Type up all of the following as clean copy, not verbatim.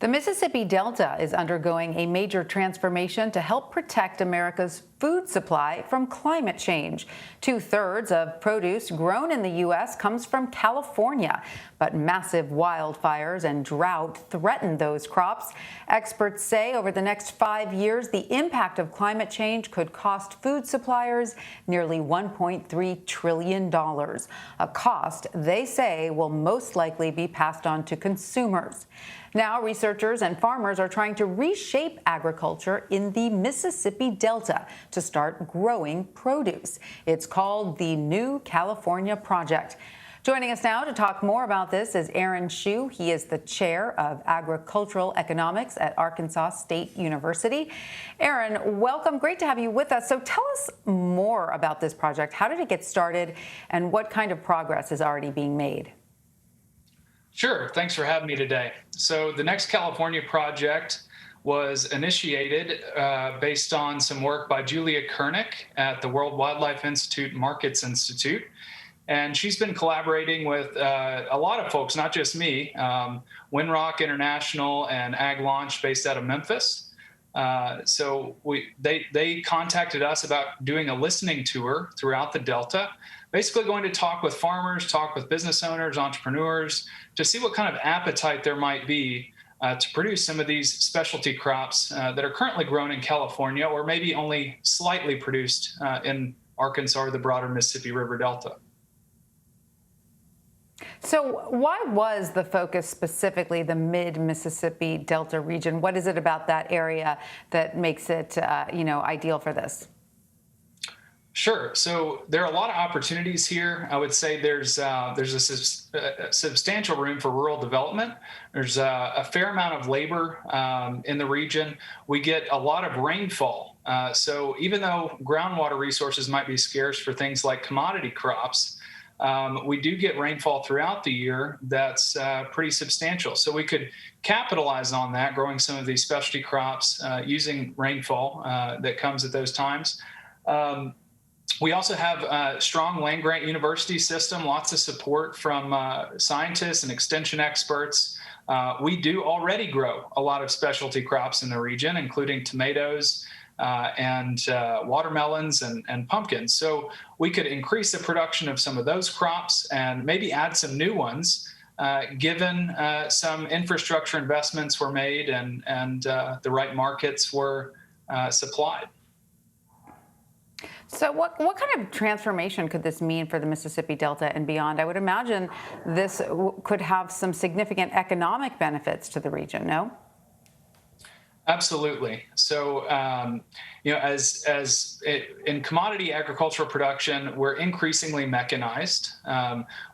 The Mississippi Delta is undergoing a major transformation to help protect America's food supply from climate change. 2/3 of produce grown in the U.S. comes from California, but massive wildfires and drought threaten those crops. Experts say over the next 5 years, the impact of climate change could cost food suppliers nearly $1.3 trillion, a cost they say will most likely be passed on to consumers. Now, researchers and farmers are trying to reshape agriculture in the Mississippi Delta to start growing produce. It's called the New California Project. Joining us now to talk more about this is Aaron Shew. He is the chair of agricultural economics at Arkansas State University. Aaron, welcome. Great to have you with us. So tell us more about this project. How did it get started, and what kind of progress is already being made? Sure. Thanks for having me today. So the Next California Project was initiated based on some work by Julia Kernick at the World Wildlife Institute Markets Institute. And she's been collaborating with a lot of folks, not just me, Windrock International and Ag Launch based out of Memphis. So they contacted us about doing a listening tour throughout the Delta, basically going to talk with farmers, talk with business owners, entrepreneurs, to see what kind of appetite there might be to produce some of these specialty crops that are currently grown in California, or maybe only slightly produced in Arkansas or the broader Mississippi River Delta. So why was the focus specifically the mid-Mississippi Delta region? What is it about that area that makes it, ideal for this? Sure. So there are a lot of opportunities here. I would say there's a substantial room for rural development. There's a fair amount of labor in the region. We get a lot of rainfall. So even though groundwater resources might be scarce for things like commodity crops, we do get rainfall throughout the year that's pretty substantial. So we could capitalize on that, growing some of these specialty crops using rainfall that comes at those times. We also have a strong land-grant university system, lots of support from scientists and extension experts. We do already grow a lot of specialty crops in the region, including tomatoes and watermelons and pumpkins. So we could increase the production of some of those crops and maybe add some new ones, given some infrastructure investments were made and the right markets were supplied. So what kind of transformation could this mean for the Mississippi Delta and beyond? I would imagine this could have some significant economic benefits to the region, no? Absolutely. So, in commodity agricultural production, we're increasingly mechanized,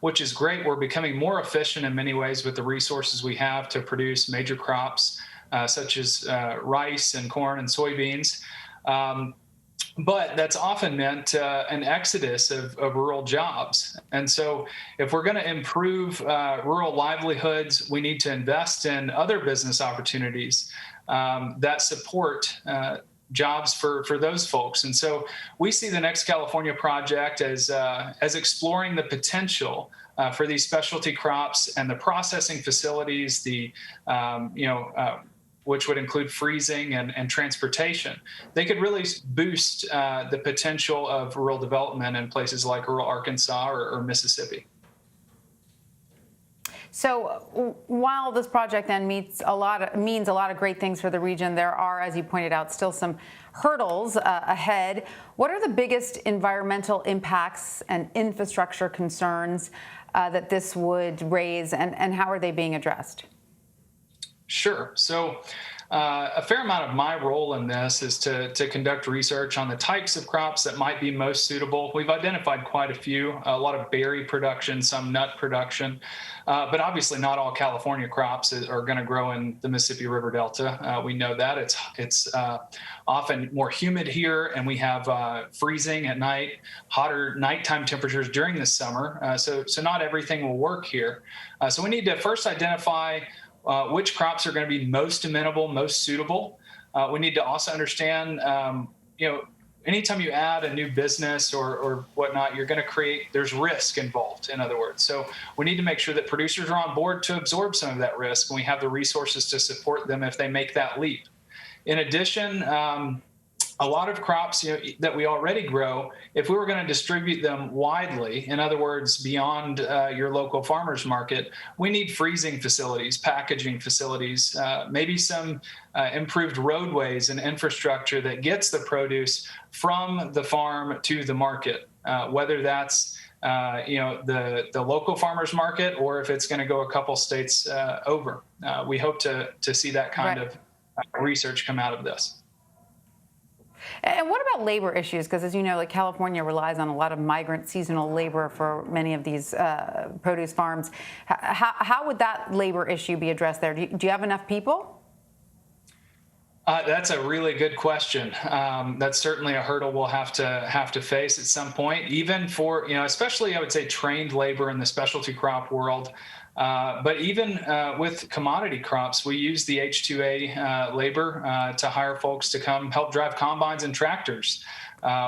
which is great. We're becoming more efficient in many ways with the resources we have to produce major crops, such as rice and corn and soybeans. But that's often meant an exodus of rural jobs. And so if we're going to improve rural livelihoods, we need to invest in other business opportunities that support jobs for those folks. And so we see the Next California Project as exploring the potential for these specialty crops and the processing facilities, which would include freezing and transportation. They could really boost the potential of rural development in places like rural Arkansas or Mississippi. So while this project then means a lot of great things for the region, there are, as you pointed out, still some hurdles ahead. What are the biggest environmental impacts and infrastructure concerns that this would raise, and how are they being addressed? Sure. So a fair amount of my role in this is to conduct research on the types of crops that might be most suitable. We've identified quite a few, a lot of berry production, some nut production, but obviously not all California crops are going to grow in the Mississippi River Delta. We know that it's often more humid here, and we have freezing at night, hotter nighttime temperatures during the summer. So not everything will work here. So we need to first identify which crops are going to be most amenable, most suitable. We need to also understand, anytime you add a new business or whatnot, you're going to there's risk involved, in other words. So we need to make sure that producers are on board to absorb some of that risk, and we have the resources to support them if they make that leap. In addition, a lot of crops that we already grow, if we were going to distribute them widely, in other words, beyond your local farmers market, we need freezing facilities, packaging facilities, maybe some improved roadways and infrastructure that gets the produce from the farm to the market, whether that's the local farmers market or if it's going to go a couple states over. We hope to see that kind of research come out of this. And what about labor issues? Because as you know, like California relies on a lot of migrant seasonal labor for many of these produce farms. How would that labor issue be addressed there? Do you have enough people? That's a really good question. That's certainly a hurdle we'll have to face at some point, even for, especially I would say trained labor in the specialty crop world. But even with commodity crops, we use the H-2A labor to hire folks to come help drive combines and tractors.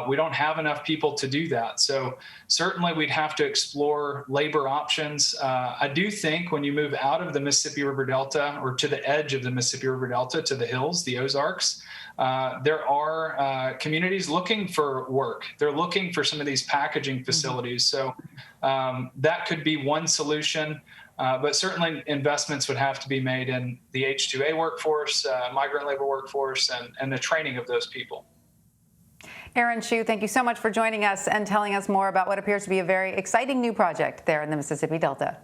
We don't have enough people to do that. So certainly we'd have to explore labor options. I do think when you move out of the Mississippi River Delta or to the edge of the Mississippi River Delta to the hills, the Ozarks, there are communities looking for work. They're looking for some of these packaging facilities. So that could be one solution. But certainly investments would have to be made in the H-2A workforce, migrant labor workforce, and the training of those people. Aaron Shew, thank you so much for joining us and telling us more about what appears to be a very exciting new project there in the Mississippi Delta.